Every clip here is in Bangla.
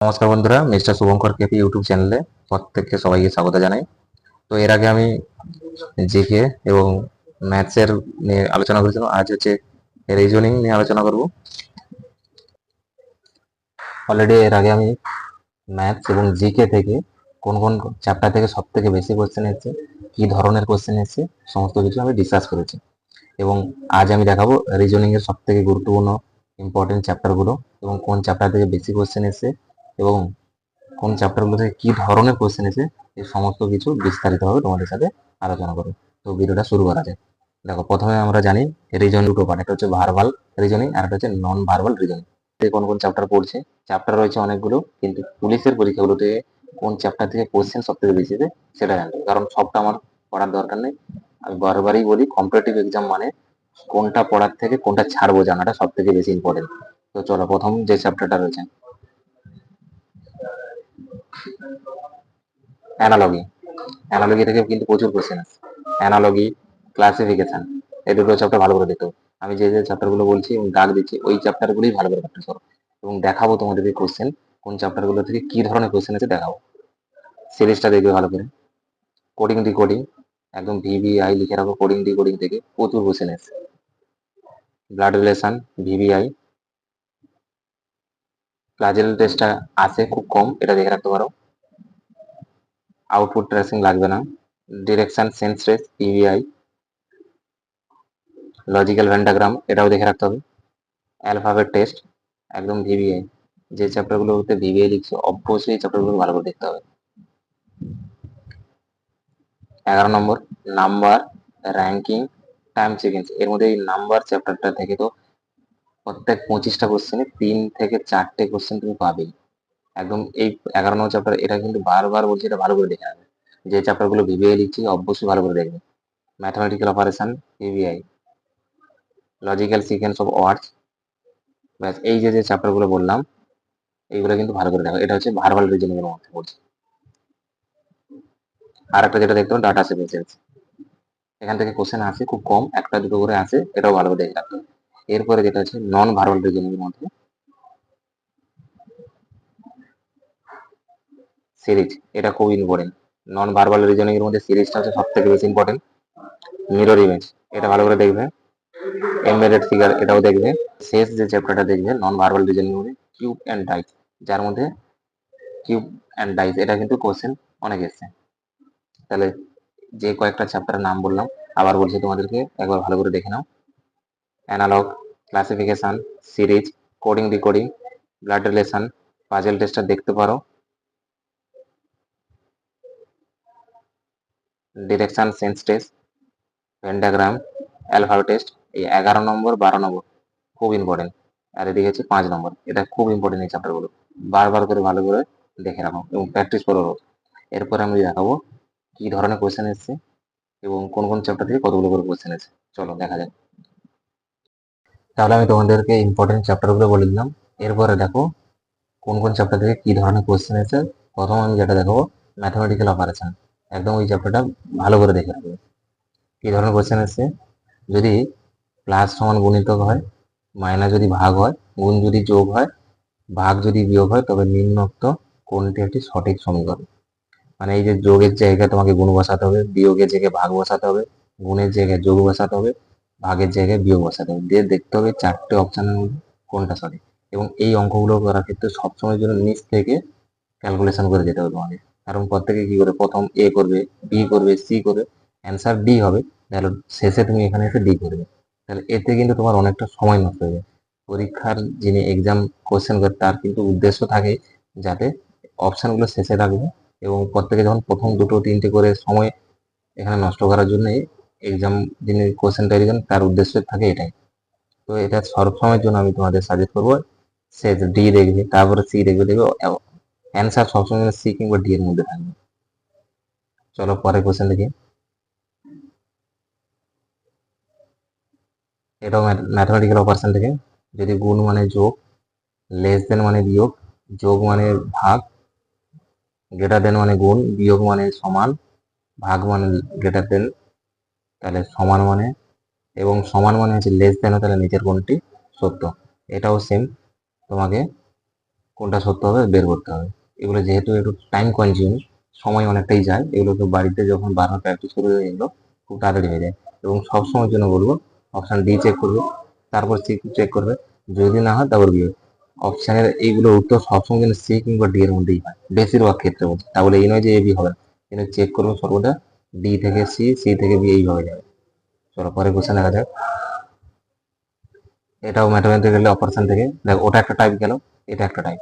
নমস্কার বন্ধুরা, মিস্টার শুভঙ্কর কেপি ইউটিউব চ্যানেলে প্রত্যেককে সবাইকে স্বাগত জানাই। তো এর আগে আমি জিকে এবং ম্যাথসের নিয়ে আলোচনা করেছিলাম। আজ হচ্ছে রিজনিং নিয়ে আলোচনা করব। অলরেডি এর আগে আমি ম্যাথস এবং জিকে থেকে কোন কোন চ্যাপ্টার থেকে সব থেকে বেশি কোশ্চেন এসেছে, কি ধরনের কোশ্চেন এসেছে, সমস্ত কিছু আমি ডিসকাস করেছি। এবং আজ আমি দেখাবো রিজনিং এর সব থেকে গুরুত্বপূর্ণ ইম্পর্টেন্ট চ্যাপ্টারগুলো এবং কোন চ্যাপ্টার থেকে বেশি কোশ্চেন এসেছে এবং কোন চ্যাপ্টারগুলো থেকে কি ধরনের কোশ্চেন এসে এই সমস্ত কিছু বিস্তারিতভাবে তোমাদের সাথে আলোচনা করো। তো ভিডিওটা শুরু করা যায়। দেখো, প্রথমে আমরা জানি রিজনিং দুটো পার্ট, একটা হচ্ছে ভার্বাল রিজনিং আর একটা হচ্ছে নন ভার্বাল রিজনিং। কোন কোন চ্যাপ্টার পড়ছে, চ্যাপ্টার রয়েছে অনেকগুলো, কিন্তু পুলিশের পরীক্ষাগুলোতে কোন চ্যাপ্টার থেকে কোশ্চেন সব থেকে বেশি দেয় সেটা জানতে হবে। কারণ সবটা আমার পড়ার দরকার নেই। আমি বারবারই বলি, কম্পিটিটিভ এক্সাম মানে কোনটা পড়ার থেকে কোনটা ছাড়বো জানাটা সব থেকে বেশি ইম্পর্টেন্ট। তো চলো, প্রথম যে চ্যাপ্টারটা রয়েছে অ্যানালজি। অ্যানালজি থেকে কিন্তু প্রচুর কোশ্চেন আছে। অ্যানালজি, ক্লাসিফিকেশন, এই দুটো চ্যাপ্টার ভালো করে দেখতে হবে। আমি যে যে চ্যাপ্টারগুলো বলছি এবং দাগ দিচ্ছি, ওই চ্যাপ্টারগুলোই ভালো করে প্র্যাকটিস করো এবং দেখাবো তোমাদেরকে কোশ্চেন কোন চ্যাপ্টারগুলো থেকে কি ধরনের কোশ্চেন আছে দেখাবো। সিরিজটা দেখবে ভালো করে। কোডিং ডিকোডিং, একদম ভিভিআই লিখে রাখো। কোডিং ডিকোডিং থেকে প্রচুর কোশ্চেন আছে। Blood relation, VVI. প্লাজেল টেস্টটা আছে খুব কম, এটা দেখে রাখতে পারো। আউটপুট ট্রেসিং লাগবে না। ডিরেকশন সেন্স রেস, ইভিআই। লজিক্যাল ভেন্ডাগ্রাম, এটাও দেখে রাখতে হবে। অ্যালফাবেট টেস্ট, একদম ভিভিআই। যে চ্যাপ্টারগুলোতে ভিভিআই লিখছো অবশ্যই এই চ্যাপ্টারগুলো ভালো করে দেখতে হবে। 11 নম্বর নাম্বার, র্যাঙ্কিং, টাইম সিকোয়েন্স। এর মধ্যে এই নাম্বার চ্যাপ্টারটা থেকে তো প্রত্যেক 25টা কোশ্চেনে 3 থেকে 4টে কোশ্চেন তুমি পাবেই একদম। এই 11 নম্বর চ্যাপ্টার, এটা কিন্তু বারবার বলছি, এটা ভালো করে দেখে নেবে। যে চ্যাপ্টারগুলো ভিভিআই লিখছি অবশ্যই ভালো করে দেখবে। Mathematical operation, VVI. Logical sequence of words. ব্যাস, এই যে যে চ্যাপ্টারগুলো বললাম এইগুলো কিন্তু ভালো করে দেখো। এটা হচ্ছে ভার্বাল রিজনিং এর মধ্যে পড়ছে। আর একটা যেটা দেখতে পাবেন, ডাটা সিকোয়েন্স। এখান থেকে কোশ্চেন আসে খুব কম, একটা দুটো করে আসে, এটাও ভালো করে দেখে রাখতে হবে। এরপরে যেটা হচ্ছে নন ভার্বাল রিজনিং এর মধ্যে সিরিজ, এটা খুব ইম্পর্টেন্ট। নন ভার্বাল রিজনিং এর মধ্যে সিরিজটা হচ্ছে সব থেকে বেশি ইম্পর্টেন্ট। মিরর ইমেজ, এটা ভালো করে দেখবে। এমবেডেড ফিগার, এটাও দেখবে। শেষ যে চ্যাপ্টারটা দেখবে নন ভার্বাল রিজনিং এর মধ্যে, কিউব অ্যান্ড ডাইস, যার মধ্যে কিউব অ্যান্ড ডাইস এটা কিন্তু কোশ্চেন অনেক এসছে। তাহলে যে কয়েকটা চ্যাপ্টারের নাম বললাম আবার বলছি তোমাদেরকে, একবার ভালো করে দেখে নাও। Analog, classification, series, coding decoding, blood relation, puzzle টেস্টটা দেখতে পারো। Direction sense test, pentagram, alphabet test. এই 11 নম্বর 12 নম্বর খুব ইম্পর্টেন্ট। আর এদিকে হচ্ছে 5 নম্বর, এটা খুব ইম্পর্টেন্ট। এই চ্যাপ্টারগুলো বারবার করে ভালো করে দেখে রাখো এবং প্র্যাকটিস করো রোজ। এরপরে আমি দেখাবো কি ধরনের কোয়েশ্চেন এসছে এবং কোন কোন চ্যাপ্টার থেকে কতগুলো করে কোয়েশ্চেন এসছে। চলো দেখা যাক। তাহলে আমি তোমাদেরকে ইম্পর্টেন্ট চ্যাপ্টারগুলো বলে দিলাম। এরপরে দেখো কোন কোন চ্যাপ্টার থেকে কি ধরনের কোয়েশ্চেন এসেছে। প্রথম আমি যেটা দেখাবো, ম্যাথমেটিক্যাল অপারেশন। একদম ওই চ্যাপ্টারটা ভালো করে দেখে রাখবে। কি ধরনের কোয়েশ্চেন এসছে, যদি প্লাস সমান গুণিতক হয়, মাইনাস যদি ভাগ হয়, গুণ যদি যোগ হয়, ভাগ যদি বিয়োগ হয়, তবে নিম্নোক্ত কোনটি একটি সঠিক সমীকরণ। মানে এই যে যোগের জায়গায় তোমাকে গুণ বসাতে হবে, বিয়োগের জায়গায় ভাগ বসাতে হবে, গুণের জায়গায় যোগ বসাতে হবে, ভাগের জায়গায় বিয়োগ বসাতে হবে, দিয়ে দেখতে হবে 4টে অপশনের মধ্যে কোনটা সঠিক। এবং এই অঙ্কগুলো করার ক্ষেত্রে সবসময়ের জন্য নিচ থেকে ক্যালকুলেশন করে যেতে হবে তোমাকে। কারণ প্রত্যেকে কি করে, প্রথম এ করবে, বি করবে, সি করবে, অ্যান্সার ডি হবে, তাহলে শেষে তুমি এখানে এসে ডি করবে। তাহলে এতে কিন্তু তোমার অনেকটা সময় নষ্ট হয়ে যায়। পরীক্ষার যিনি এক্সাম কোশ্চেন করে তার কিন্তু উদ্দেশ্য থাকে যাতে অপশনগুলো শেষে রাখবে এবং প্রত্যেকে যখন প্রথম দুটো তিনটে করে সময় এখানে নষ্ট করার জন্যই এক্সাম যিনি কোশ্চেন তৈরি করেন তার উদ্দেশ্য থাকে এটাই। তো এটা সবসময়ের জন্য আমি তোমাদের সাজেস্ট করবো, সে ডি দেখবে, তারপরে সি দেখবে, দেখবে অ্যান্সার সবসময় সি কিংবা ডি এর মধ্যে থাকবে। চলো পরের কোশ্চেন দেখি। এটাও ম্যাথমেটিক্যাল অপারেশন থেকে, যদি গুণ মানে যোগ, লেস দেন মানে বিয়োগ, যোগ মানে ভাগ, গ্রেটার দেন মানে গুণ, বিয়োগ মানে সমান, ভাগ মানে গ্রেটার দেন, তাহলে সমান মানে, এবং সমান মানে হচ্ছে লেস দেন, তাহলে নিচের কোনটি সত্য। এটাও সেম, তোমাকে কোনটা সত্য হবে বের করতে হবে। এগুলো যেহেতু একটু টাইম কনজিউম, সময় অনেকটাই যায়, এগুলো তো বাড়িতে যখন বারবার প্র্যাকটিস করবে এগুলো খুব তাড়াতাড়ি হয়ে যায়। এবং সবসময়ের জন্য বলবো অপশান ডি চেক করবে, তারপর সি চেক করবে, যদি না হয় তারপর বি। অপশানের এইগুলো উত্তর সবসময় যেন সি কিংবা ডি এর মধ্যেই হয়, বেশিরভাগ ক্ষেত্রে বলছে। তাহলে এই নয় যে এ বি হবে, কিন্তু চেক করবে সর্বদা ডি থেকে সি, সি থেকে বি, এইভাবে যাবে। চলো পরে কোশ্চেন দেখা যাক। এটাও ম্যাথমেটিক্যালি অপারেশন থেকে দেখো, ওটা একটা টাইপ গেল, এটা একটা টাইপ।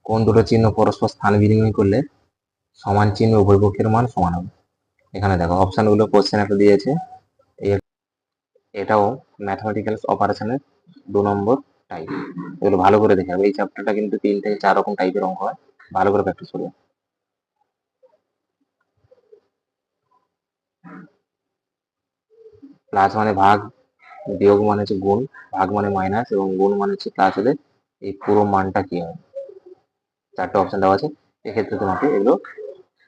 কোন দুটো চিহ্ন পরস্পর স্থান বিনিময় করলে সমান চিহ্ন উভয় পক্ষের মান সমান হবে? এখানে দেখো অপশনগুলো কোশ্চেন একটা দিয়েছে, এটাও ম্যাথমেটিক্যাল অপারেশনের 2 নম্বর টাইপ। এগুলো ভালো করে দেখে হবে, এই চ্যাপ্টারটা কিন্তু 3 থেকে 4 রকম টাইপের অঙ্ক হয়, ভালো করে প্র্যাকটিস করবে। প্লাস মানে ভাগ, বিয়োগ মানে হচ্ছে গুণ, ভাগ মানে মাইনাস, এবং গুণ মানে হচ্ছে প্লাস হলে এই পুরো মানটা কি হয়। 4টে অপশন দেওয়া আছে, এক্ষেত্রে তোমাকে এগুলো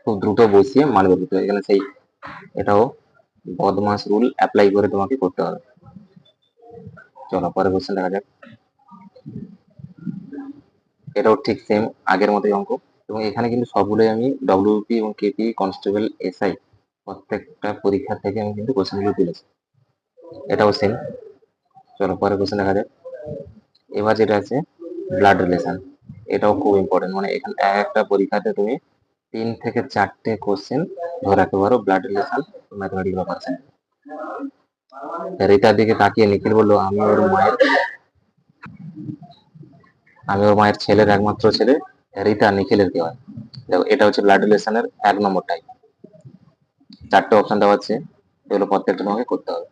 খুব দ্রুত বসিয়ে মান বের করতে হবে। এখানে সেই এটাও বদমাস রুল অ্যাপ্লাই করে তোমাকে করতে হবে। চলো পরে কোশ্চেন দেখা যাক। এটাও ঠিক সেম আগের মতোই অঙ্ক, এবং এখানে কিন্তু সবগুলোই আমি ডব্লিউপি এবং কেপি কনস্টেবল এসআই প্রত্যেকটা পরীক্ষা থেকে আমি কিন্তু কোশ্চেনগুলো তুলেছি। এটাও সেম। চলো পরে কোশ্চেন দেখা যাক। এবার যেটা আছে ব্লাড রিলেশন, এটাও খুব ইম্পর্টেন্ট। মানে এখানে একটা পরীক্ষাতে তুমি 3 থেকে 4টে কোশ্চেন ধরে রাখতে পারো ব্লাড রিলেশন ম্যাথমেটিক্যাল অপারেশন। রিতার দিকে তাকিয়ে নিখিল বললো, আমি ওর মায়ের ছেলের একমাত্র ছেলে। রিতা নিখিলের কি হয়? দেখো এটা হচ্ছে ব্লাড রিলেশনের 1 নম্বর টাইপ। 4টে অপশন দেওয়া আছে, এগুলো প্রত্যেকটা তোমাকে করতে হবে।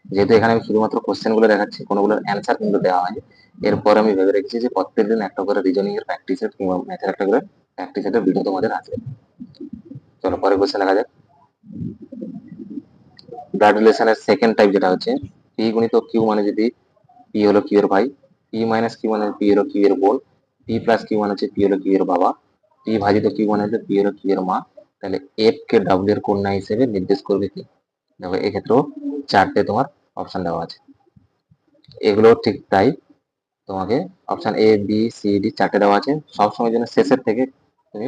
যেহেতু এখানে আমি শুধুমাত্র কোশ্চেন গুলো দেখাচ্ছি, কোনগুলোর অ্যান্সার কিন্তু দেওয়া হয়নি, এরপর আমি ভেবে রেখেছি যে প্রত্যেকদিন একটা করে রিজনিং এর প্র্যাকটিস সেট কিংবা ম্যাথের একটা করে প্র্যাকটিস সেটের ভিডিও তোমাদের আসবে। চলো পরে কোশ্চেন দেখা যাক। ব্লাড রিলেশনের সেকেন্ড টাইপ যেটা হচ্ছে পি গুণিত কিউ, মানে যদি পি হলো কিউ এর ভাই, পি মাইনাস কিউ মানে পি হলো কিউ এর বোন, পি প্লাস কিউ মানে হচ্ছে পি হলো কিউ এর বাবা, পি ভাজিত কিউ মানে হচ্ছে পি হলো কিউ এর মা। তাহলে এফ কে ডাব্লিউ এর কন্যা হিসেবে নির্দেশ করবে কি? দেখো এক্ষেত্রেও 4টে তোমার অপশন দেওয়া আছে, এগুলো ঠিক তাই। তোমাকে option A B C D 4টে দেওয়া আছে, সবসময় জন্য শেষের থেকে তুমি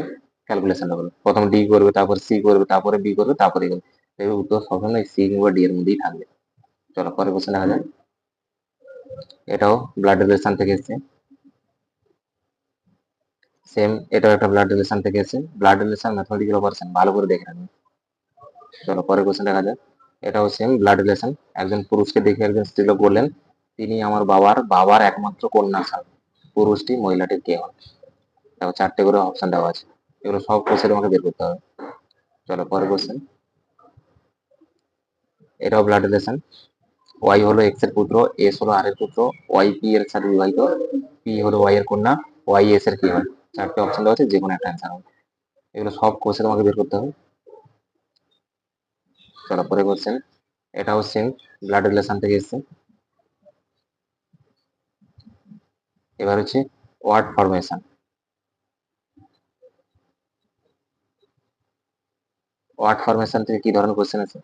ক্যালকুলেশনটা করবে। প্রথম ডি করবে, তারপর সি করবে, তারপরে বি করবে, তারপরে করবে। দেখবে উত্তর সবসময় সি কিংবা ডি এর মধ্যেই থাকবে। চলো পরে কোশ্চেন দেখা যাক। এটাও ব্লাড রিলেশন থেকে এসেছে, সেম এটাও একটা ব্লাড রিলেশন থেকে এসেছে। ব্লাড রিলেশন ম্যাথমেটিক্যাল অপারেশন ভালো করে দেখে রাখবে। চলো পরে কোশ্চেন দেখা যাক। এটাও সেম ব্লাড রিলেশন। একজন পুরুষকে দেখে একজন স্ত্রীলোক বললেন, তিনি আমার বাবার বাবার একমাত্র কন্যা ছাড়া। পুরুষটি মহিলাটির কে হন? দেখো 4টে করে অপশন দেওয়া আছে, এগুলো সব কোশ্চেন তোমাকে বের করতে হবে। চলো পরে কোশ্চেন। এটাও ব্লাড রিলেশন। ওয়াই হলো এক্স এর পুত্র, এস হলো আর এর পুত্র, ওয়াই পি এর সাথে বিবাহিত, পি হলো ওয়াই এর কন্যা, ওয়াই এস এর কি হয়? 4টে অপশন দেওয়া আছে, যে কোনো একটা অ্যান্সার হবে। এগুলো সব কোশ্চেন তোমাকে বের করতে হবে। চলো পরে কোশ্চেন। এটাও সেম ব্লাড রিলেশন থেকে এসছে। এবার হচ্ছে ওয়ার্ড ফরমেশন। ওয়ার্ড ফরমেশন থেকে কি ধরনের কোশ্চেন আছে?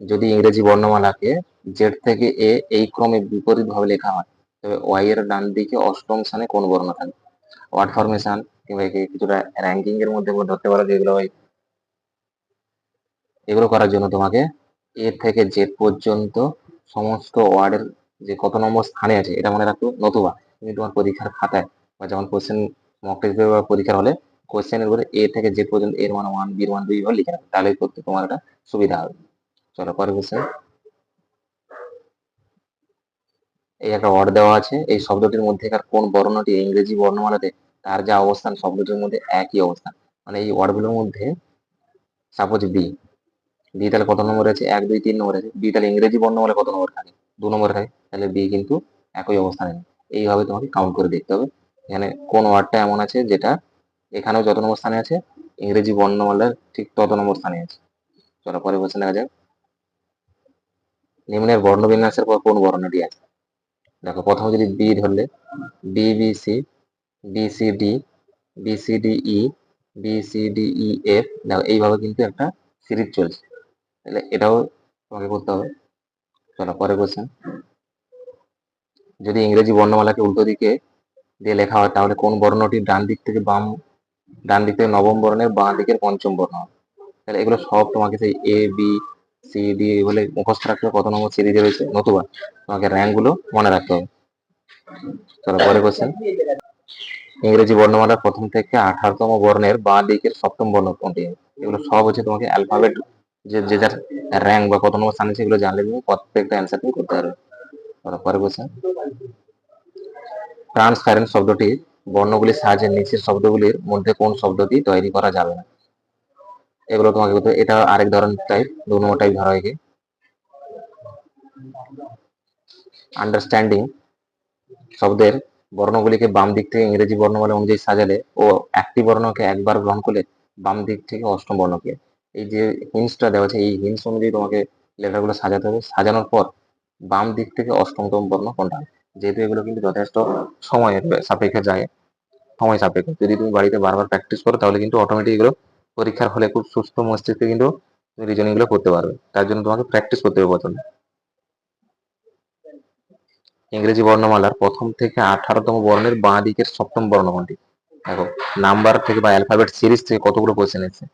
যদি ইংরেজি বর্ণমালাকে জেড থেকে এ এই ক্রমে বিপরীত ভাবে লেখা হয়, তবে ওয়াই এর ডান দিকে অষ্টম স্থানে কোন বর্ণ থাকবে? ওয়ার্ড ফরমেশন কিংবা কিছুটা র্যাঙ্কিং এর মধ্যে ধরতে পারো যেগুলো হয়, এগুলো করার জন্য তোমাকে এ থেকে জেড পর্যন্ত সমস্ত ওয়ার্ডের যে কত নম্বর স্থানে আছে এটা মনে রাখতে হবে। নতুবা তুমি তোমার পরীক্ষার খাতায় বা যেমন কোশ্চেন মক টেস্ট বা পরীক্ষার হলে কোশ্চেনের উপরে এ থেকে জেড পর্যন্ত এর মান 1, বি এর মান 2 এভাবে লিখে রাখবে, তাহলে করতে তোমার একটা সুবিধা হবে। চলো পরে কোশ্চেন। এই একটা ওয়ার্ড দেওয়া আছে, এই শব্দটির মধ্যেকার কোন বর্ণটি ইংরেজি বর্ণমালাতে তার যা অবস্থান শব্দটির মধ্যে একই অবস্থান। মানে এই ওয়ার্ডগুলোর মধ্যে সাপোজ বি, বি তাহলে কত নম্বর আছে? 1, 2, 3 নম্বর আছে। বি তাহলে ইংরেজি বর্ণমালা কত নম্বর থাকে? 2 নম্বরে থাকে, তাহলে বি কিন্তু একই অবস্থানে নেই। এইভাবে তোমাকে কাউন্ট করে দেখতে হবে এখানে কোন ওয়ার্ডটা এমন আছে যেটা এখানেও যত নম্বর স্থানে আছে ইংরেজি বর্ণমালার ঠিক তত নম্বর স্থানে আছে। চলো পরে কোশ্চেন দেখা যাক। নিম্নের বর্ণবিন্যাসের পর কোন বর্ণটি আছে? দেখো প্রথমে যদি বি ধরলে B B C, B C D, B C D E, B C D E F, দেখো এইভাবে কিন্তু একটা সিরিজ চলছে, তাহলে এটাও তোমাকে করতে হবে। চলো পরে কোশ্চেন। যদি ইংরেজি বর্ণমালাকে উল্টো দিকে দিয়ে লেখা হয়, তাহলে কোন বর্ণটি ডান দিক থেকে নবম বর্ণের বাঁ দিকের পঞ্চম বর্ণ? তাহলে এগুলো সব তোমাকে সেই এ বি সি ডি বলে মুখস্থ রাখতে হবে কত নম্বর সিরিজে রয়েছে, নতুবা তোমাকে র্যাঙ্ক গুলো মনে রাখতে হবে। চলো পরে কোশ্চেন, ইংরেজি বর্ণমালার প্রথম থেকে 18তম বর্ণের বাঁ দিকের সপ্তম বর্ণ কোনটি? এগুলো সব হচ্ছে তোমাকে অ্যালফাবেট যে যে যার র্যাঙ্ক বা কত নম্বর স্থানে সেগুলো জানলে তুমি প্রত্যেকটা অ্যান্সার তুমি করতে পারবে। পরে কোশ্চেন, ট্রান্সপারেন্ট শব্দটি বর্ণগুলির সাহায্যে নিচের শব্দগুলির মধ্যে কোন শব্দটি তৈরি করা যাবে না? এগুলো তোমাকে বলতে, এটা আরেক ধরনের টাইপ, 2 নম্বর টাইপ ধরা হয় কি আন্ডারস্ট্যান্ডিং শব্দের বর্ণগুলিকে বাম দিক থেকে ইংরেজি বর্ণমালা অনুযায়ী সাজালে ও একটি বর্ণকে একবার গ্রহণ করলে বাম দিক থেকে অষ্টম বর্ণকে, এই যে হিন্টসটা দেওয়া আছে এই হিন্টস অনুযায়ী তোমাকে লেটারগুলো সাজাতে হবে। সাজানোর পর বাম দিক থেকে অষ্টমতম বর্ণ কোনটা, যেহেতু এগুলো কিন্তু যথেষ্ট সময়ের সাপেক্ষে যায়, সময় সাপেক্ষ, যদি তুমি বাড়িতে বারবার প্র্যাকটিস করো তাহলে কিন্তু অটোমেটিক এগুলো পরীক্ষার হলে খুব সুস্থ মস্তিষ্কে কিন্তু তুমি রিজনিং গুলো করতে পারবে। তার জন্য তোমাকে প্র্যাকটিস করতে হবে প্রথমে। ইংরেজি বর্ণমালার প্রথম থেকে 18তম বর্ণের বাঁ দিকের সপ্তম বর্ণ কোনটি? দেখো নাম্বার থেকে বা অ্যালফাবেট সিরিজ থেকে কতগুলো কোশ্চেন এসেছে।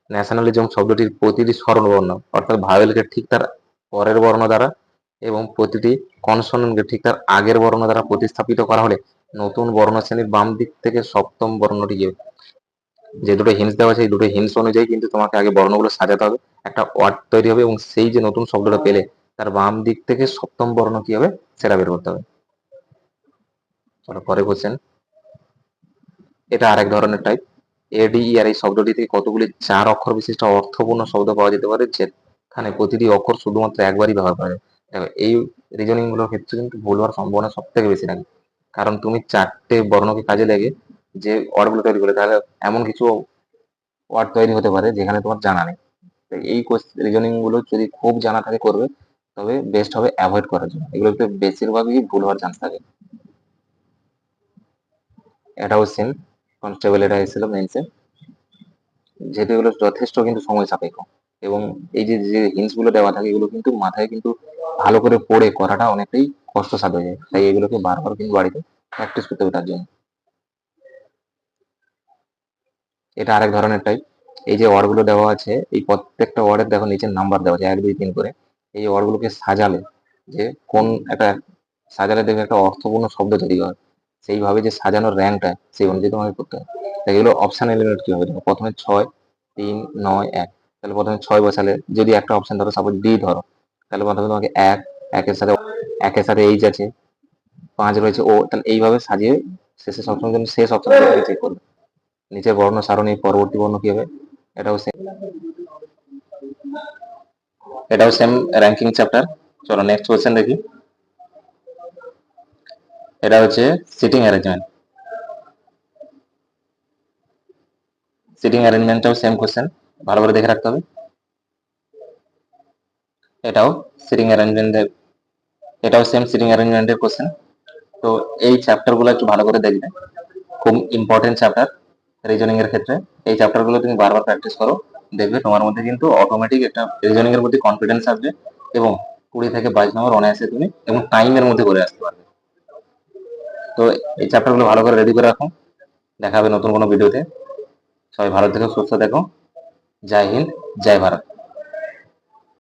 ন্যাশনালিজম শব্দটির প্রতিটি স্বরবর্ণ অর্থাৎ ভাওয়েলকে ঠিক তার পরের বর্ণ দ্বারা এবং প্রতিটি কনসোনেন্টকে ঠিক তার আগের বর্ণ দ্বারা প্রতিস্থাপিত করা হলে নতুন বর্ণ শ্রেণীর বাম দিক থেকে সপ্তম বর্ণটি যে দুটো হিন্টস দেওয়া আছে এই দুটো হিন্টস অনুযায়ী কিন্তু তোমাকে আগে বর্ণগুলো সাজাতে হবে, একটা ওয়ার্ড তৈরি হবে এবং সেই যে নতুন শব্দটা পেলে তার বাম দিক থেকে সপ্তম বর্ণ কি হবে সেটা বের করতে হবে। পরে কোশ্চেন, এটা আরেক ধরনের টাইপ, এডিইআর এই শব্দটি থেকে কতগুলি 4 অক্ষর বিশিষ্ট অর্থপূর্ণ শব্দ পাওয়া যেতে পারে যেখানে প্রতিটি অক্ষর শুধুমাত্র একবারই ব্যবহার করা যায়? দেখো এই রিজনিং গুলোর ক্ষেত্রে কিন্তু ভুল হওয়ার সম্ভাবনা সব থেকে বেশি থাকে, কারণ তুমি 4টে বর্ণকে কাজে লেগে যে ওয়ার্ডগুলো তৈরি করে তাহলে এমন কিছু ওয়ার্ড তৈরি হতে পারে যেখানে তোমার জানা নেই। এই রিজনিং গুলো যদি খুব জানা থাকে করবে, তবে বেস্ট হবে অ্যাভয়েড করার জন্য, এগুলোতে বেশিরভাগই ভুল হওয়ার চান্স থাকে। এটাও সেম কনস্টেবল এটা এসেছিল মেন্সে, যেহেতু এগুলো যথেষ্ট কিন্তু সময় সাপেক্ষ এবং এই যে যে হিন্টস গুলো দেওয়া থাকে এগুলো কিন্তু মাথায় কিন্তু ভালো করে পড়ে করাটা অনেকটাই কষ্টসাধ্য হয়ে যায়, তাই এগুলোকে বারবার কিন্তু বাড়িতে প্র্যাকটিস করতে হবে তার জন্য। এটা আরেক ধরনের টাইপ, এই যে ওয়ার্ড গুলো দেওয়া আছে এই প্রত্যেকটা ওয়ার্ডের দেখো নিচে নাম্বার দেওয়া আছে 1 2 3 করে, এই ওয়ার্ড গুলোকে সাজালে যে কোন একটা সাজালে দেখবে একটা অর্থপূর্ণ শব্দ তৈরি হয়, সেইভাবে যে সাজানোর র্যাঙ্কটা সেই অনুযায়ী তোমাকে করতে হবে। এগুলো অপশন এলিমেন্ট কি হবে, প্রথমে 6 3 9 1, তাহলে প্রথমে 6 বসালে যদি একটা অপশন ধরো সাপোজ ডি ধরো, তাহলে প্রথমে তোমাকে একের সাথে এইচ আছে, 5 রয়েছে ও, তাহলে এইভাবে সাজিয়ে শেষে সবসময় জন্য শেষ অপশন চেক করবে। নিচে বর্ণ সারণী পরবর্তী বর্ণ কি হবে, এটাও সেম, র্যাঙ্কিং চ্যাপ্টার। চলো নেক্সট কোশ্চেন দেখি, এটা হচ্ছে সিটিং অ্যারেঞ্জমেন্ট। সিটিং অ্যারেঞ্জমেন্টটাও সেম কোশ্চেন, ভালো করে দেখে রাখতে হবে। এটাও সিটিং অ্যারেঞ্জমেন্টের সেম সিটিং অ্যারেঞ্জমেন্টের কোশ্চেন। তো এই চ্যাপ্টার গুলো একটু ভালো করে দেখবে, খুব ইম্পর্টেন্ট চ্যাপ্টার রিজনিং এর ক্ষেত্রে। এই চ্যাপ্টার গুলো তুমি বারবার প্র্যাকটিস করো, দেখবে তোমার মধ্যে কিন্তু অটোমেটিক একটা রিজনিং এর প্রতি কনফিডেন্স আসবে এবং 20 থেকে 22 নম্বর অনায়াসে তুমি এবং টাইমের মধ্যে করে আসতে পারবে। তো এই চ্যাপ্টার গুলো ভালো করে রেডি করে রাখো, দেখা হবে নতুন কোনো ভিডিওতে। সবাই ভালো থেকো, সুস্থ থেকো, জয় হিন্দ, জয় ভারত।